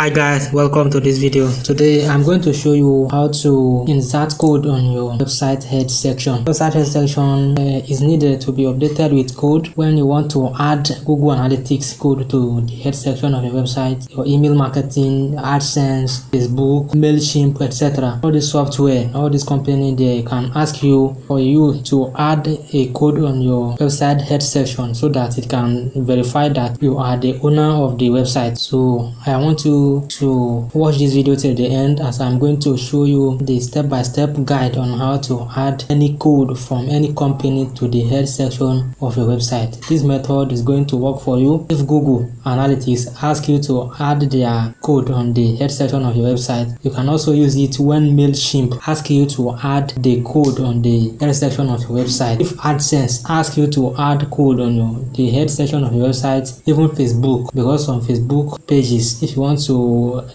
Hi guys, welcome to this video. Today I'm going to show you how to insert code on your website head section. Website head section is needed to be updated with code when you want to add Google Analytics code to the head section of your website, your email marketing, AdSense, Facebook, MailChimp, etc. All this software, all this company, they can ask you for you to add a code on your website head section so that it can verify that you are the owner of the website. So I want you to watch this video till the end, as I'm going to show you the step-by-step guide on how to add any code from any company to the head section of your website. This method is going to work for you if Google Analytics asks you to add their code on the head section of your website. You can also use it when MailChimp asks you to add the code on the head section of your website. If AdSense asks you to add code on the head section of your website, even Facebook, because on Facebook pages, if you want to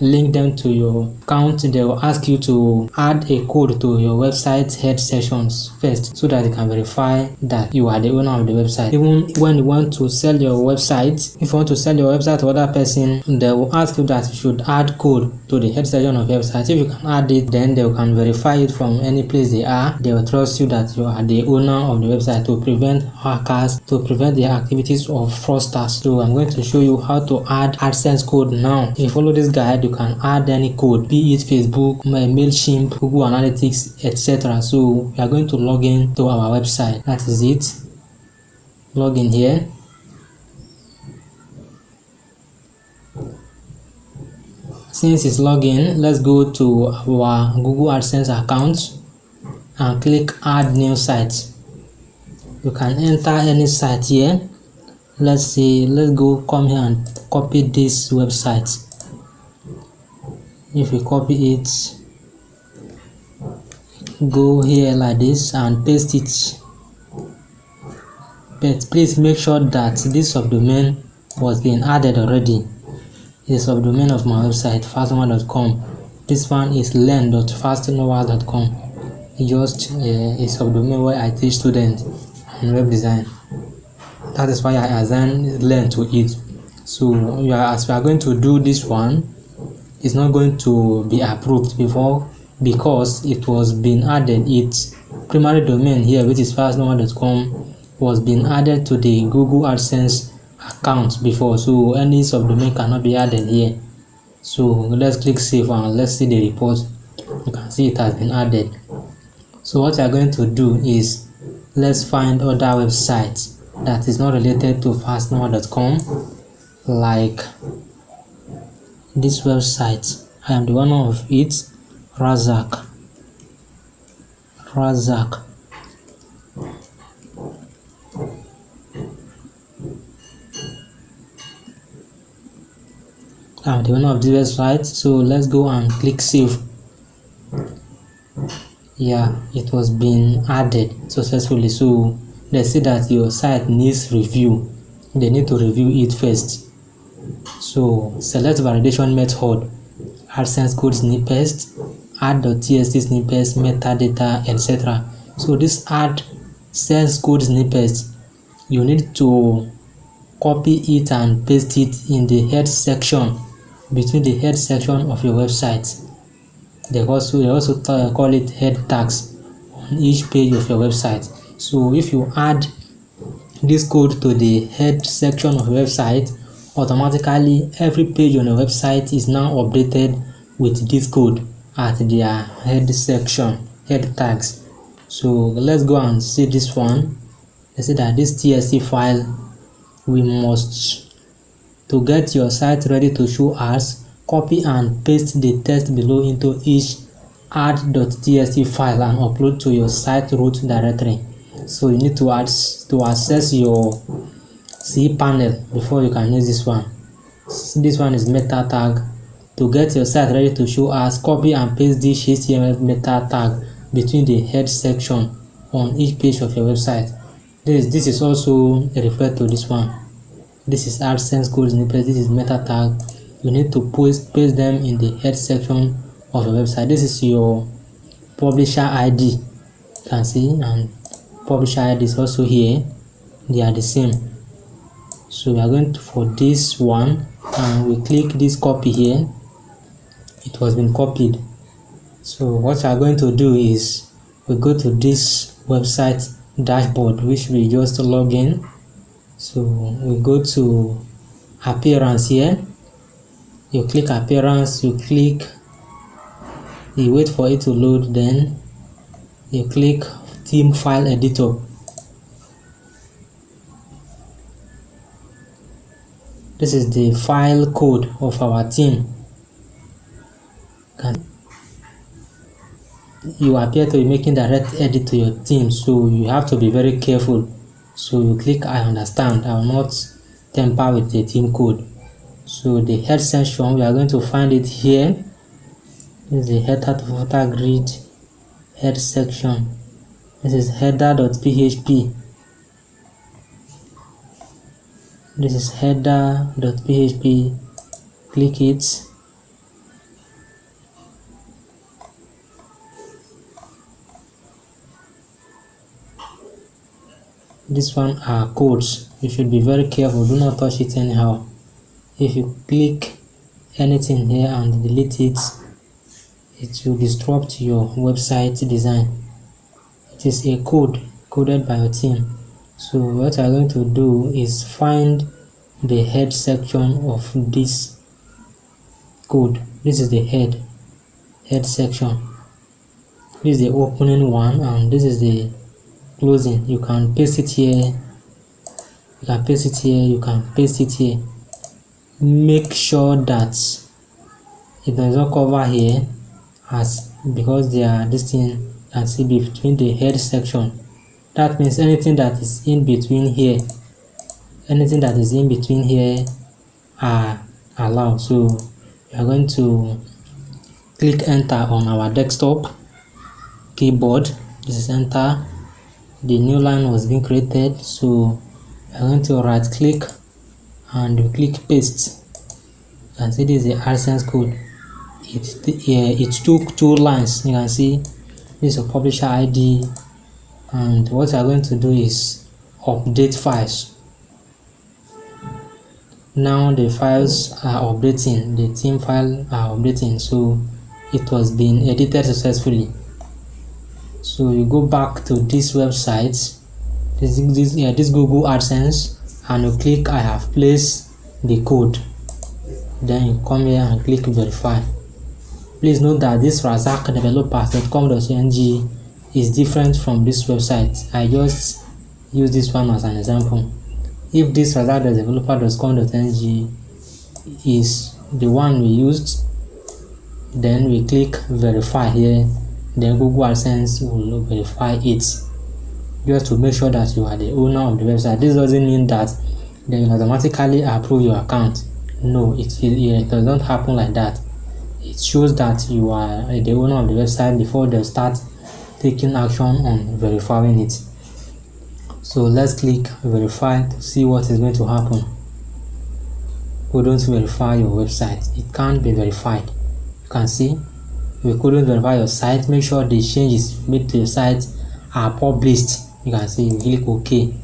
link them to your account, they will ask you to add a code to your website head sections first so that they can verify that you are the owner of the website. Even when you want to sell your website, if you want to sell your website to other person, they will ask you that you should add code to the head section of your website. If you can add it, then they can verify it from any place they are. They will trust you that you are the owner of the website, to prevent hackers, to prevent the activities of fraudsters. So I'm going to show you how to add AdSense code now. If you follow this guide, you can add any code, be it Facebook, MailChimp, Google Analytics, etc. So we are going to log in to our website. That is it. Log in here. Since it's login, let's go to our Google AdSense account and click add new site. You can enter any site here. Let's come here and copy this website. If we copy it, go here like this and paste it. But please make sure that this subdomain was being added already. The subdomain of my website, fastnowa.com. This one is learn.fastnowa.com. Just a subdomain where I teach students on web design. That is why I assign learn to it. So as we are going to do this one, it's not going to be approved before, because it was being added. Its primary domain here, which is fastnowa.com, was being added to the Google AdSense account before, so any subdomain cannot be added here. So let's click save and let's see the report. You can see it has been added. So what we are going to do is, let's find other websites that is not related to fastnowa.com, like this website. I am the owner of it, Razak. I'm the owner of this website, so let's go and click save. Yeah, it was being added successfully. So they say that your site needs review. They need to review it first. So select validation method, AdSense code snippets, add.txt snippets, metadata, etc. So this AdSense code snippets, you need to copy it and paste it in the head section, between the head section of your website. They also call it head tags on each page of your website. So if you add this code to the head section of your website, automatically every page on your website is now updated with this code at their head section, head tags. So let's go and see this one. They say that this TXT file, we must, to get your site ready to show us, copy and paste the text below into each add.txt file and upload to your site root directory. So you need to access your cPanel before you can use this one. This one is meta tag. To get your site ready to show us, copy and paste this HTML meta tag between the head section on each page of your website. This is also referred to this one. This is AdSense code snippet. This is meta tag. You need to paste them in the head section of your website. This is your publisher ID. You can see, and publisher ID is also here. They are the same. So we are going for this one, and we click this copy here. it was been copied. So what we are going to do is we go to this website dashboard, which we just log in. So we go to appearance here. You click appearance, you wait for it to load, then you click theme file editor. This is the file code of our theme. You appear to be making direct edit to your theme, so you have to be very careful. So you click I understand. I will not tamper with the theme code. So the head section, we are going to find it here. This is the header to footer grid head section. This is header.php. This is header.php. Click it. This one are codes. You should be very careful. Do not touch it anyhow. If you click anything here and delete it, it will disrupt your website design. It is a code coded by your team. So what I'm going to do is find the head section of this code. This is the head section. This is the opening one, and this is the closing. You can paste it here. You can paste it here. You can paste it here. Make sure that it does not cover here, as because they are this thing and see between the head section. That means anything that is in between here, are allowed. So we are going to click enter on our desktop keyboard. This is enter. The new line was being created, so we are going to right click and we click paste. You can see this is the AdSense code. It took 2 lines. You can see this is a publisher ID, and what we are going to do is update files. Now the files are updating, the theme file are updating, so it was being edited successfully. So you go back to this website, this Google AdSense, and you click I have placed the code. Then you come here and click verify. Please note that this razakdevelopers.com.ng is different from this website. I just use this one as an example. If this razakdeveloper.com.ng is the one we used, then we click verify here. Then Google AdSense will verify it, just to make sure that you are the owner of the website. This doesn't mean that they will automatically approve your account. No, it does not happen like that. It shows that you are the owner of the website before they start taking action on verifying it. So let's click verify to see what is going to happen. Couldn't verify your website. It can't be verified. You can see we couldn't verify your site. Make sure the changes made to your site are published. You can see you click OK.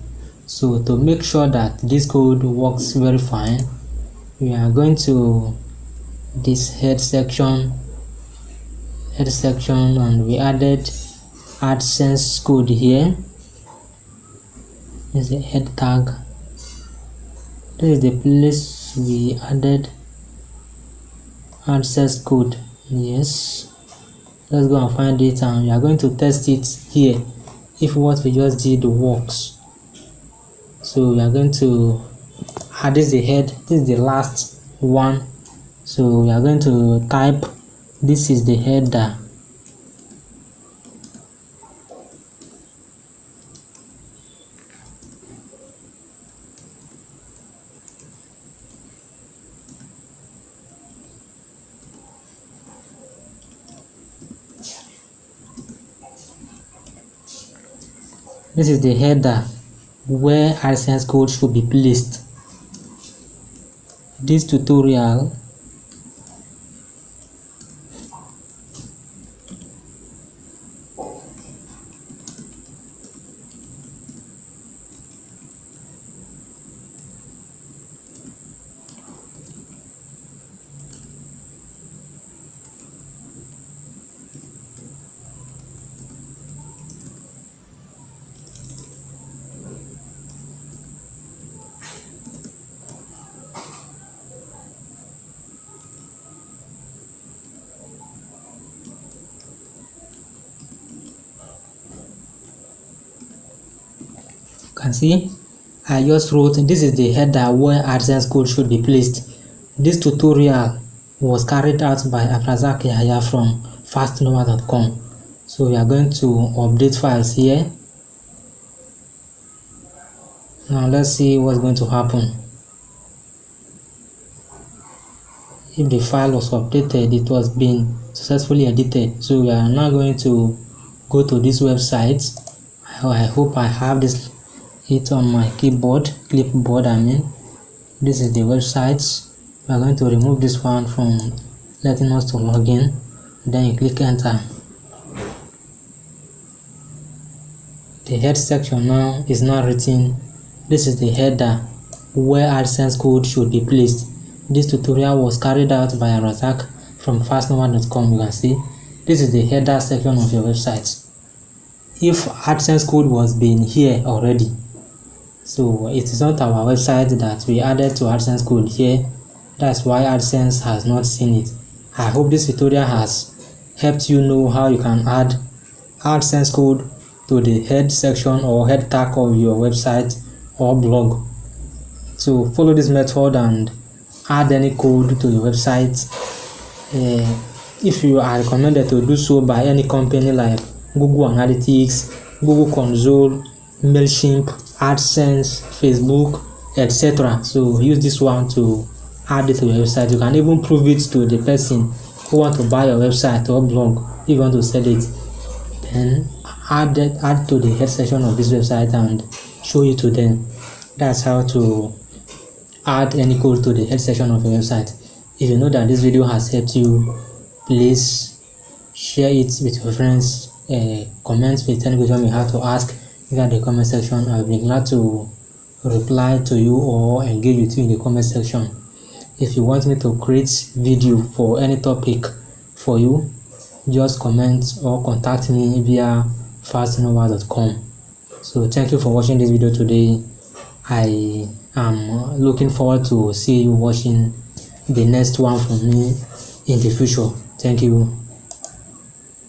So to make sure that this code works very fine, we are going to this head section, and we added AdSense code here. This is the head tag. This is the place we added AdSense code. Yes, let's go and find it, and we are going to test it here if what we just did works. So we are going to add this is the head, this is the last one. So we are going to type this is the header. This is the header where AdSense code should be placed. This tutorial can see I just wrote this is the header where AdSense code should be placed. This tutorial was carried out by Abdulrazaq Yahaya from fastnova.com. So we are going to update files here. Now let's see what's going to happen. If the file was updated, it was being successfully edited. So we are now going to go to this website. I hope I have it on my clipboard. I mean, this is the website. We are going to remove this one from letting us to log in. Then you click enter. The head section now is now written. This is the header where AdSense code should be placed. This tutorial was carried out by Abdulrazaq from fastnova.com. You can see this is the header section of your website. If AdSense code was being here already, so it is not our website that we added to AdSense code here. That's why AdSense has not seen it. I hope this tutorial has helped you know how you can add AdSense code to the head section or head tag of your website or blog. So follow this method and add any code to your website. If you are recommended to do so by any company like Google Analytics, Google Console, MailChimp, AdSense, Facebook, etc. So use this one to add it to your website. You can even prove it to the person who want to buy your website or blog if you want to sell it. Then add to the head section of this website and show it to them. That's how to add any code to the head section of your website. If you know that this video has helped you, please share it with your friends. Comment with any question you have to ask in the comment section. I'll be glad to reply to you or engage with you in the comment section. If you want me to create video for any topic for you, just comment or contact me via fastnova.com. So thank you for watching this video today. I am looking forward to see you watching the next one from me in the future. Thank you.